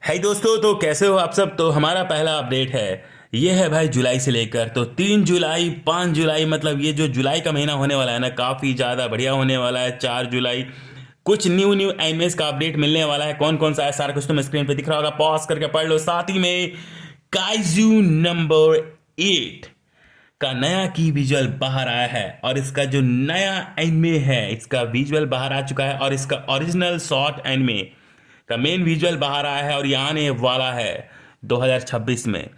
है दोस्तों, तो कैसे हो आप सब। तो हमारा पहला अपडेट है, ये है भाई जुलाई से लेकर तो 3 जुलाई 5 जुलाई, मतलब ये जो जुलाई का महीना होने वाला है ना, काफ़ी ज़्यादा बढ़िया होने वाला है। 4 जुलाई कुछ न्यू न्यू एनिमेस का अपडेट मिलने वाला है। कौन कौन सा है सारा कुछ तुम्हें स्क्रीन पे दिख रहा होगा, पॉज करके पढ़ लो। साथ ही में काइजू नंबर 8 का नया की विजुअल बाहर आया है, और इसका जो नया एनिमे है इसका विजुअल बाहर आ चुका है, और इसका ओरिजिनल शॉर्ट एनिमे का मेन विजुअल बाहर आया है, और ये आने वाला है 2026 में।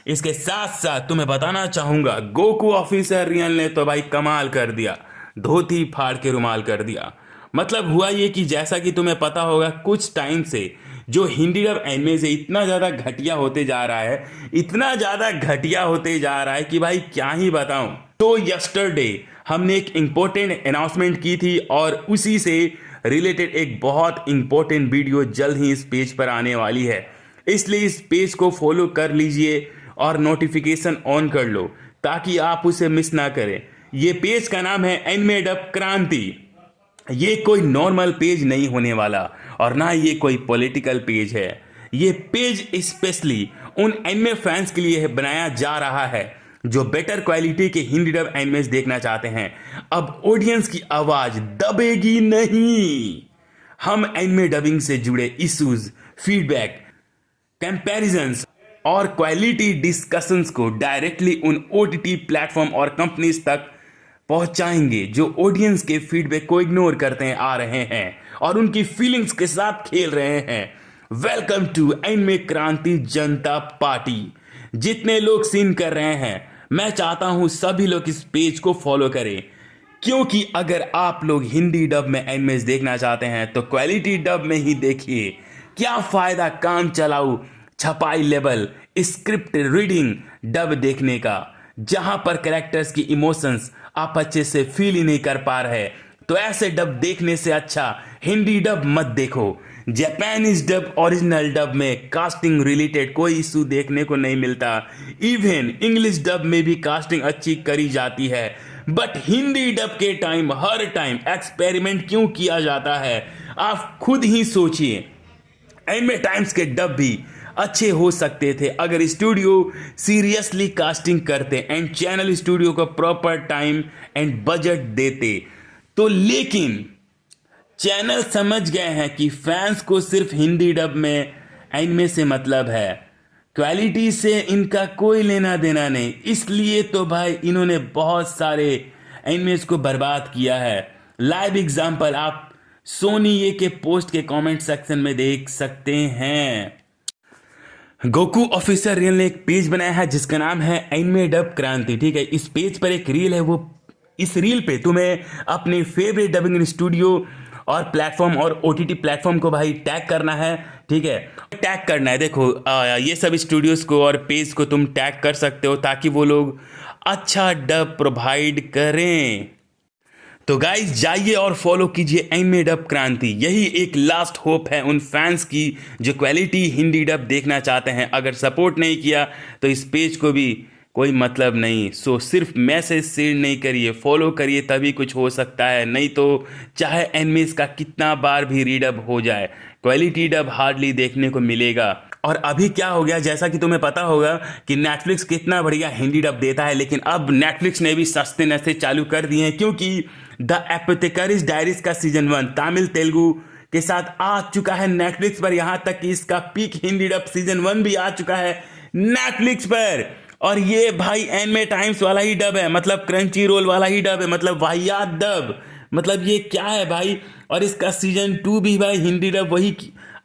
इसके साथ साथ तुम्हें बताना चाहूंगा, गोकू ऑफिसर रियल ने तो भाई कमाल कर दिया, धोती फाड़ के रुमाल कर दिया। मतलब हुआ ये कि जैसा कि तुम्हें पता होगा, कुछ टाइम से जो हिंदी डब एनिमे से इतना ज़्यादा घटिया होते जा रहा है, इतना ज़्यादा घटिया होते जा रहा है कि भाई क्या ही बताऊं। तो यस्टरडे हमने एक इम्पोर्टेंट अनाउंसमेंट की थी, और उसी से रिलेटेड एक बहुत इंपॉर्टेंट वीडियो जल्द ही इस पेज पर आने वाली है। इसलिए इस पेज को फॉलो कर लीजिए और नोटिफिकेशन ऑन कर लो, ताकि आप उसे मिस ना करें। ये पेज का नाम है एनिमे डब क्रांति। ये कोई नॉर्मल पेज नहीं होने वाला, और ना ये कोई पॉलिटिकल पेज है। ये पेज स्पेशली उन एनिमे फैंस के लिए बनाया जा रहा है जो बेटर क्वालिटी के हिंदी डब एनिमेस देखना चाहते हैं। अब ऑडियंस की आवाज दबेगी नहीं। हम एनिमे डबिंग से जुड़े इश्यूज, फीडबैक, कंपैरिजंस और क्वालिटी डिस्कशंस को डायरेक्टली उन ओटीटी प्लेटफॉर्म और कंपनीज तक पहुंचाएंगे जो ऑडियंस के फीडबैक को इग्नोर करते आ रहे हैं और उनकी फीलिंग्स के साथ खेल रहे हैं। वेलकम टू एनिमे क्रांति जनता पार्टी। जितने लोग सीन कर रहे हैं, मैं चाहता हूं सभी लोग इस पेज को फॉलो करें, क्योंकि अगर आप लोग हिंदी डब में एनिमेस देखना चाहते हैं तो क्वालिटी डब में ही देखिए। क्या फायदा काम चलाऊ छपाई लेवल स्क्रिप्ट रीडिंग डब देखने का, जहां पर कैरेक्टर्स की इमोशंस आप अच्छे से फील ही नहीं कर पा रहे। तो ऐसे डब देखने से अच्छा हिंदी डब मत देखो। जापानीज डब ओरिजिनल डब में कास्टिंग रिलेटेड कोई इशू देखने को नहीं मिलता। इवन इंग्लिश डब में भी कास्टिंग अच्छी करी जाती है, बट हिंदी डब के टाइम हर टाइम एक्सपेरिमेंट क्यों किया जाता है, आप खुद ही सोचिए। एनिमे टाइम्स के डब भी अच्छे हो सकते थे अगर स्टूडियो सीरियसली कास्टिंग करते एंड चैनल स्टूडियो को प्रॉपर टाइम एंड बजट देते। तो लेकिन चैनल समझ गए हैं कि फैंस को सिर्फ हिंदी डब में एनिमे से मतलब है, क्वालिटी से इनका कोई लेना देना नहीं। इसलिए तो भाई इन्होंने बहुत सारे एनिमेस को बर्बाद किया है। लाइव एग्जांपल आप सोनी ये के पोस्ट के कमेंट सेक्शन में देख सकते हैं। गोकू ऑफिसर रियल ने एक पेज बनाया है जिसका नाम है एनिमे डब क्रांति। ठीक है, इस पेज पर एक रील है, वो इस रील पे तुम्हें अपने फेवरेट डबिंग स्टूडियो और प्लेटफॉर्म और ओटीटी प्लेटफॉर्म को भाई टैग करना है। ठीक है, टैग करना है। देखो ये सब स्टूडियोज को और पेज को तुम टैग कर सकते हो ताकि वो लोग अच्छा डब प्रोवाइड करें। तो गाइस जाइए और फॉलो कीजिए एनिमे डब क्रांति। यही एक लास्ट होप है उन फैंस की जो क्वालिटी हिंदी डब देखना चाहते हैं। अगर सपोर्ट नहीं किया तो इस पेज को भी कोई मतलब नहीं। सो सिर्फ मैसेज शेयर नहीं करिए, फॉलो करिए, तभी कुछ हो सकता है। नहीं तो चाहे एनिमेस का कितना बार भी रीडब हो जाए, क्वालिटी डब हार्डली देखने को मिलेगा। और अभी क्या हो गया, जैसा कि तुम्हें पता होगा कि नेटफ्लिक्स कितना बढ़िया हिंदी डब देता है, लेकिन अब नेटफ्लिक्स ने भी सस्ते नस्ते चालू कर दिए हैं, क्योंकि द एपोथेकेरिस डायरीज का सीजन 1 तमिल तेलुगु के साथ आ चुका है नेटफ्लिक्स पर। यहां तक कि इसका पीक हिंदी डब सीजन 1 भी आ चुका है नेटफ्लिक्स पर। और ये भाई एनिमे टाइम्स वाला ही डब है, मतलब क्रंची रोल वाला ही डब है, मतलब वाहियात डब। मतलब ये क्या है भाई। और इसका सीजन 2 भी भाई हिंदी डब वही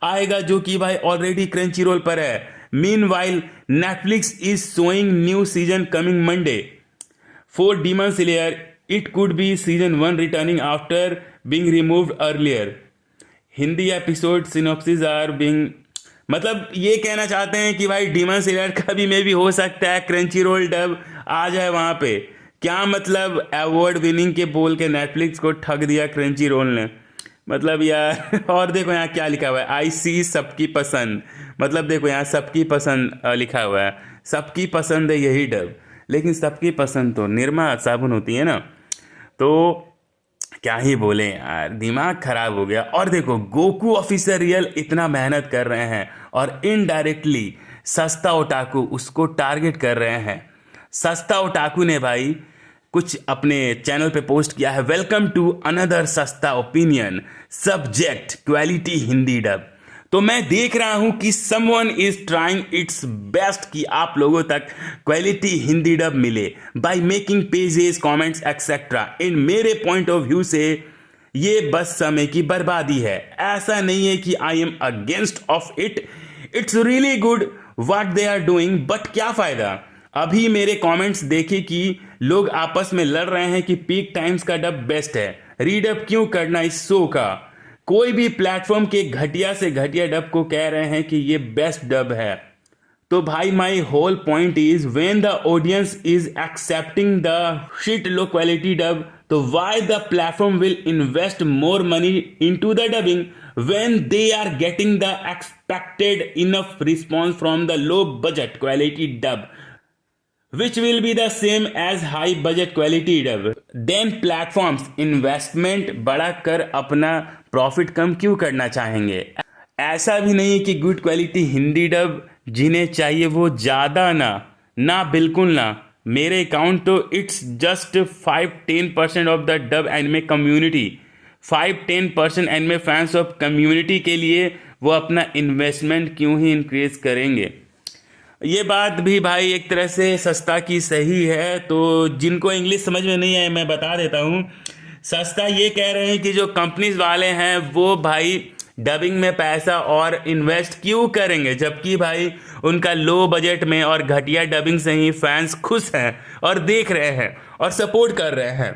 आएगा जो कि भाई ऑलरेडी क्रंची रोल पर है। Meanwhile Netflix is showing new season coming Monday for Demon Slayer. It could be season 1 returning after being removed earlier. Hindi episode synopsis are being, मतलब ये कहना चाहते हैं कि भाई डीमन स्लेयर का भी मे भी हो सकता है क्रंची रोल डब आ जाए वहाँ पे। क्या मतलब अवार्ड विनिंग के बोल के नेटफ्लिक्स को ठग दिया क्रंची रोल ने, मतलब यार। और देखो यहाँ क्या लिखा हुआ है, आई सी सबकी पसंद। मतलब देखो यहाँ सबकी पसंद लिखा हुआ है, सबकी पसंद है यही डब। लेकिन सबकी पसंद तो निरमा साबुन होती है ना। तो क्या ही बोले यार, दिमाग खराब हो गया। और देखो, गोकू ऑफिसर रियल इतना मेहनत कर रहे हैं और इनडायरेक्टली सस्ता ओटाकू उसको टारगेट कर रहे हैं। सस्ता ओटाकू ने भाई कुछ अपने चैनल पे पोस्ट किया है, वेलकम टू अनदर सस्ता opinion, subject quality Hindi dub. तो मैं देख रहा हूं कि someone is trying its best कि आप लोगों तक क्वालिटी हिंदी डब मिले by making pages, comments etcetera. In मेरे पॉइंट ऑफ व्यू से ये बस समय की बर्बादी है। ऐसा नहीं है कि I am against of it, it's really good what they are doing, but क्या फायदा। अभी मेरे कमेंट्स देखे कि लोग आपस में लड़ रहे हैं कि पीक टाइम्स का डब बेस्ट है, रीडब क्यों करना इस शो का। कोई भी प्लेटफॉर्म के घटिया से घटिया डब को कह रहे हैं कि ये बेस्ट डब है। तो भाई my whole point is when the audience is accepting the shit low quality dub, तो why the platform will invest more money into the dubbing when they are getting the expected enough response from the low budget quality dub, which will be the same as high budget quality dub. Then platforms investment बढ़ा कर अपना profit कम क्यों करना चाहेंगे। ऐसा भी नहीं है कि गुड क्वालिटी हिंदी डब जिन्हें चाहिए वो ज़्यादा ना बिल्कुल ना। मेरे अकाउंट तो it's just 5-10% of the dub anime community, 5-10% anime fans of community के लिए वो अपना इन्वेस्टमेंट क्यों ही इंक्रीज करेंगे। ये बात भी भाई एक तरह से सस्ता की सही है। तो जिनको इंग्लिश समझ में नहीं आए मैं बता देता हूँ। सस्ता ये कह रहे हैं कि जो कंपनीज वाले हैं वो भाई डबिंग में पैसा और इन्वेस्ट क्यों करेंगे, जबकि भाई उनका लो बजट में और घटिया डबिंग से ही फैंस खुश हैं और देख रहे हैं और सपोर्ट कर रहे हैं।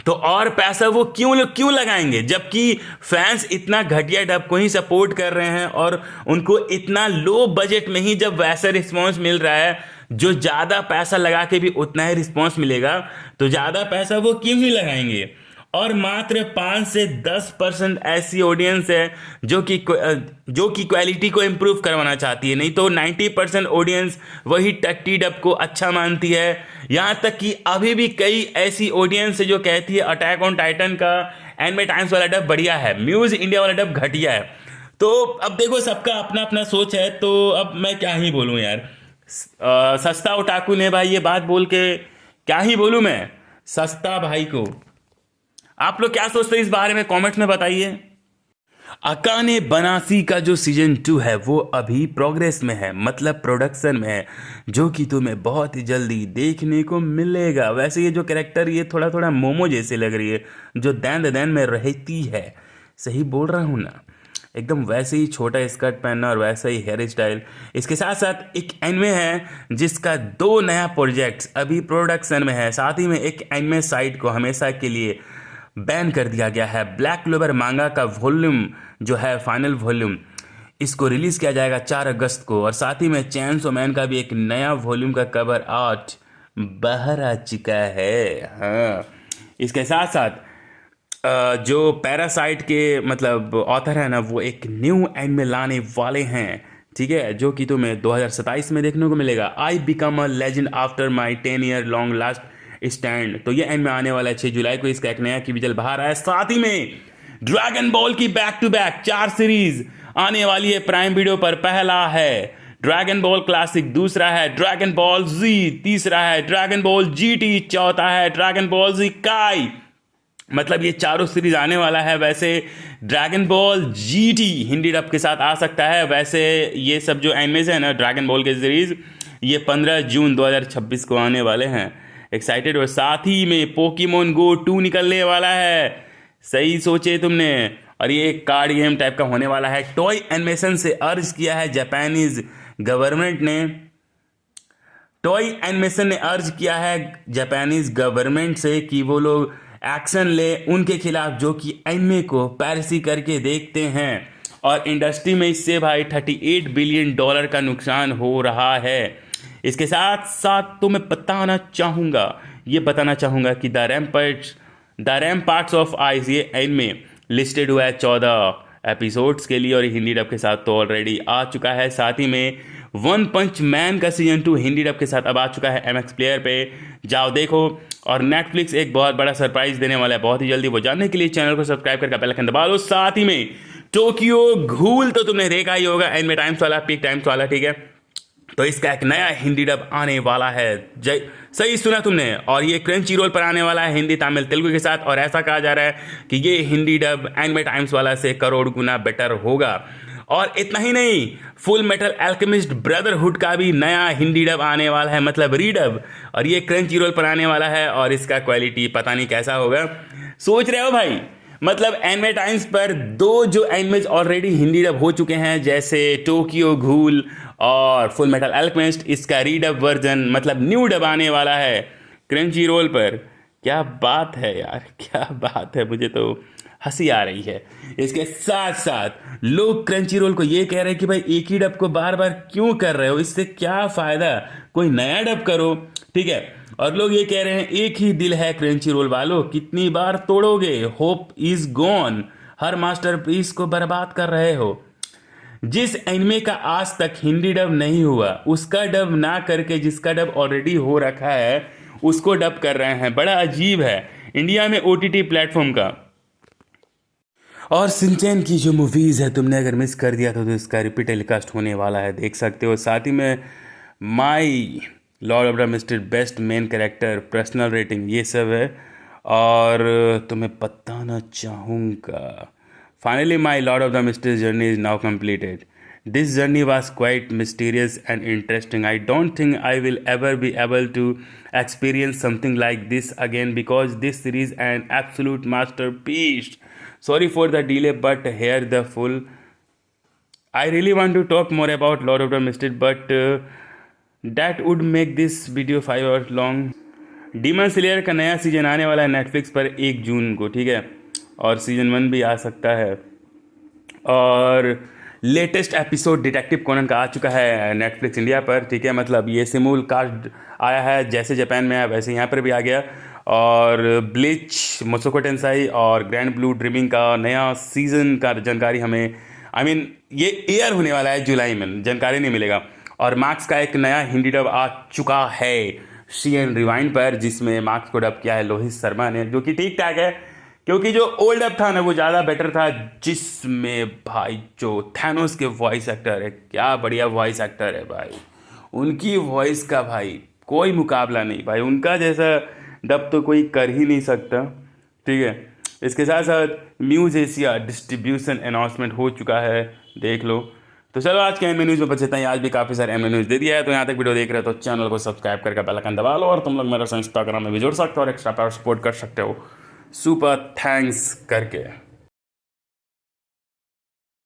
तो और पैसा वो क्यों लगाएंगे, जबकि फैंस इतना घटिया डब को ही सपोर्ट कर रहे हैं और उनको इतना लो बजट में ही जब वैसा रिस्पॉन्स मिल रहा है, जो ज़्यादा पैसा लगा के भी उतना ही रिस्पॉन्स मिलेगा, तो ज़्यादा पैसा वो क्यों ही लगाएंगे। और मात्र 5 से 10% ऐसी ऑडियंस है जो कि क्वालिटी को इम्प्रूव करवाना चाहती है, नहीं तो 90% ऑडियंस वही टट्टी डब को अच्छा मानती है। यहाँ तक कि अभी भी कई ऐसी ऑडियंस है जो कहती है अटैक ऑन टाइटन का एनिमे टाइम्स वाला डब बढ़िया है, म्यूज इंडिया वाला डब घटिया है। तो अब देखो, सबका अपना अपना सोच है, तो अब मैं क्या ही बोलूँ यार। सस्ता ओटाकू ने भाई ये बात बोल के क्या ही बोलूँ मैं सस्ता भाई को। आप लोग क्या सोचते हैं इस बारे में कमेंट्स में बताइए। अकाने बनासी का जो सीजन 2 है वो अभी प्रोग्रेस में है, मतलब प्रोडक्शन में है, जो कि तुम्हें बहुत ही जल्दी देखने को मिलेगा। वैसे ये जो कैरेक्टर ये थोड़ा थोड़ा मोमो जैसे लग रही है, जो दैन में रहती है, सही बोल रहा हूँ ना, एकदम वैसे ही छोटा स्कर्ट पहनना और वैसा ही हेयर स्टाइल। इसके साथ साथ एक एनिमे है जिसका 2 नया प्रोजेक्ट्स अभी प्रोडक्शन में है, साथ ही में एक एनिमे साइट को हमेशा के लिए बैन कर दिया गया है। ब्लैक क्लोवर मांगा का वॉल्यूम जो है फाइनल वॉल्यूम, इसको रिलीज़ किया जाएगा 4 अगस्त को। और साथ ही में चैनसो मैन का भी एक नया वॉल्यूम का कवर आर्ट बाहर आ चुका है। हाँ, इसके साथ साथ जो पैरासाइट के मतलब ऑथर है ना, वो एक न्यू एनिमे लाने वाले हैं, ठीक है, जो कि तुम्हें 2027 में देखने को मिलेगा। I become a legend after my 10 year long last stand. तो ये एनिमे आने वाला है 6 जुलाई को, इसका एक नया की विजल बाहर आया। साथ ही में ड्रैगन बॉल की बैक टू बैक 4 सीरीज आने वाली है प्राइम वीडियो पर। पहला है ड्रैगन बॉल क्लासिक, दूसरा है ड्रैगन बॉल जी, तीसरा है ड्रैगन बॉल जीटी, चौथा है ड्रैगन बॉल जी काई। मतलब ये चारों सीरीज आने वाला है। वैसे dragon ball GT Hindi dub के साथ आ सकता है। वैसे ये सब जो एनिमेज है ना ड्रैगन बॉल के सीरीज, ये 15 जून 2026 को आने वाले हैं। एक्साइटेड। और साथ ही में पोकेमोन गो 2 निकलने वाला है, सही सोचे तुमने। और ये एक कार्ड गेम टाइप का होने वाला है। टॉय एनिमेशन से अर्ज किया है जापानीज गवर्नमेंट ने, टॉय एनिमेशन ने अर्ज किया है जापानीज गवर्नमेंट से कि वो लोग एक्शन ले उनके खिलाफ जो कि एनिमे को पैरसी करके देखते हैं। और इंडस्ट्री में इससे भाई $38 बिलियन का नुकसान हो रहा है। इसके साथ साथ तो मैं बताना चाहूँगा कि द रैम्पार्ट्स ऑफ आइस ये एनिमे लिस्टेड हुआ है 14 एपिसोड्स के लिए और हिंदी डब के साथ तो ऑलरेडी आ चुका है। साथ ही में वन पंच मैन का सीजन 2 हिंदी डब के साथ अब आ चुका है MX प्लेयर पे, जाओ देखो। और नेटफ्लिक्स एक बहुत बड़ा सरप्राइज देने वाला है बहुत ही जल्दी, वो जानने के लिए चैनल को सब्सक्राइब करके बेल आइकन दबा लो। साथ ही में टोक्यो घूल तो तुमने देखा ही होगा, एनिमे टाइम्स वाला, पीक टाइम्स वाला, ठीक है। तो इसका एक नया हिंदी डब आने वाला है, सही सुना तुमने। और ये क्रंची रोल पर आने वाला है हिंदी, तमिल, तेलुगु के साथ। और ऐसा कहा जा रहा है कि ये हिंदी डब एनिमे टाइम्स वाला से करोड़ गुना बेटर होगा। और इतना ही नहीं, फुल मेटल अल्केमिस्ट ब्रदरहुड का भी नया हिंदी डब आने वाला है, मतलब रीडब। और ये क्रंची रोल पर आने वाला है और इसका क्वालिटी पता नहीं कैसा होगा। सोच रहे हो भाई, मतलब एनिमे टाइम्स पर 2 जो एनिमेज ऑलरेडी हिंदी डब हो चुके हैं, जैसे टोक्यो घूल और फुल मेटल अल्केमिस्ट, इसका रीडब वर्जन मतलब न्यू डब आने वाला है क्रंची रोल पर। क्या बात है यार, क्या बात है, मुझे तो हंसी आ रही है। इसके साथ साथ लोग क्रंची रोल को ये कह रहे हैं कि भाई एक ही डब को बार बार क्यों कर रहे हो, इससे क्या फ़ायदा, कोई नया डब करो, ठीक है। और लोग ये कह रहे हैं एक ही दिल है क्रंची रोल वालों, कितनी बार तोड़ोगे, होप इज गॉन, हर मास्टरपीस को बर्बाद कर रहे हो। जिस एनिमे का आज तक हिंदी डब नहीं हुआ उसका डब ना करके जिसका डब ऑलरेडी हो रखा है उसको डब कर रहे हैं, बड़ा अजीब है इंडिया में OTT प्लेटफॉर्म का। और सिंचैन की जो मूवीज़ है तुमने अगर मिस कर दिया था तो इसका रिपीट टेलीकास्ट होने वाला है, देख सकते हो। साथ ही में my lord of the mister best main character, personal rating, ये सब है। और तुम्हें बताना चाहूँगा finally my lord of the mister journey is now completed. This journey was quite mysterious and interesting. I don't think I will ever be able to experience something like this again because this series is an absolute masterpiece. Sorry for the delay, but here the full. I really want to talk more about Lord of the Mystic, but that would make this video 5 hours long. Demon slayer का नया season आने वाला है Netflix पर 1 जून को, ठीक है। और सीजन 1 भी आ सकता है। और लेटेस्ट एपिसोड डिटेक्टिव कोनन का आ चुका है नेटफ्लिक्स इंडिया पर, ठीक है। मतलब ये सिमुल कास्ट आया है, जैसे जापान में आया वैसे यहाँ पर भी आ गया। और ब्लीच, मुसोको टेंसाई और ग्रैंड ब्लू ड्रीमिंग का नया सीज़न का जानकारी हमें ये एयर होने वाला है जुलाई में, जानकारी नहीं मिलेगा। और मार्क्स का एक नया हिंदी डब आ चुका है CN रिवाइंड पर, जिसमें मार्क्स को डब किया है लोहित शर्मा ने, जो कि ठीक ठाक है क्योंकि जो ओल्ड डब था ना वो ज़्यादा बेटर था, जिसमें भाई जो थैनोस के वॉइस एक्टर है, क्या बढ़िया वॉइस एक्टर है भाई, उनकी वॉइस का भाई कोई मुकाबला नहीं भाई, उनका जैसा डब तो कोई कर ही नहीं सकता, ठीक है। इसके साथ साथ म्यूज़ एशिया डिस्ट्रीब्यूशन अनाउंसमेंट हो चुका है, देख लो। तो चलो आज के एनिमे न्यूज़ में बस इतना ही। आज भी काफ़ी सारे एनिमे न्यूज़ दे दिया है, तो यहाँ तक वीडियो देख रहे हो तो चैनल को सब्सक्राइब करके बेल आइकन दबा लो। और तुम लोग मेरे इंस्टाग्राम में भी जुड़ सकते हो और एक्स्ट्रा पावर सपोर्ट कर सकते हो सुपर थैंक्स करके।